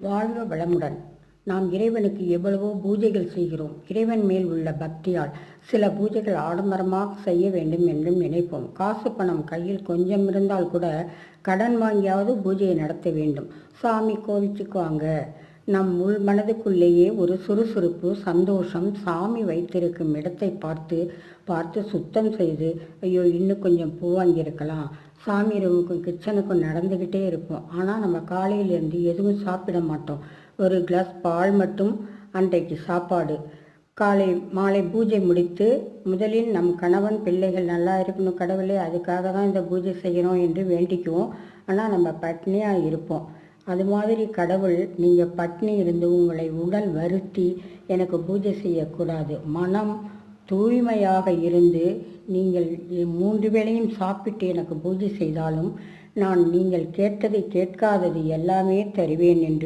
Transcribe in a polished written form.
வாழ்க வளமுடன். நாம் இறைவனுக்கு எவ்வளவோ பூஜைகள் செய்கிறோம். இறைவன் மேல் உள்ள பக்தியால் சில பூஜைகள் ஆடம்பரமாக செய்ய வேண்டும் என்றும் நினைப்போம். காசு பணம் கையில் கொஞ்சம் இருந்தால் கூட கடன் வாங்கியாவது பூஜையை நடத்த வேண்டும். சாமி கோவிச்சுக்குவாங்க. நம் உள் மனதுக்குள்ளேயே ஒரு சுறுசுறுப்பு, சந்தோஷம். சாமி வைத்திருக்கும் இடத்தை பார்த்து பார்த்து சுத்தம் செய்து, ஐயோ இன்னும் கொஞ்சம் பூ வாங்கியிருக்கலாம், சாமி ரூமுக்கும் கிச்சனுக்கும் நடந்துக்கிட்டே இருப்போம். ஆனால் நம்ம காலையிலேருந்து எதுவும் சாப்பிட மாட்டோம். ஒரு கிளாஸ் பால் மட்டும் அன்றைக்கு சாப்பாடு. காலை மாலை பூஜை முடித்து முதலில் நம் கணவன் பிள்ளைகள் நல்லா இருக்கணும் கடவுளே, அதுக்காக தான் இந்த பூஜை செய்கிறோம் என்று வேண்டிக்குவோம். ஆனால் நம்ம பட்னியாக இருப்போம். அது மாதிரி கடவுள், நீங்கள் பட்னி இருந்து உங்களை உடல் வருத்தி எனக்கு பூஜை செய்யக்கூடாது. மனம் தூய்மையாக இருந்து நீங்கள் 3 வேளையும் சாப்பிட்டு எனக்கு பூஜை செய்தாலும் நான் நீங்கள் கேட்டதை கேட்காதது எல்லாமே தருவேன் என்று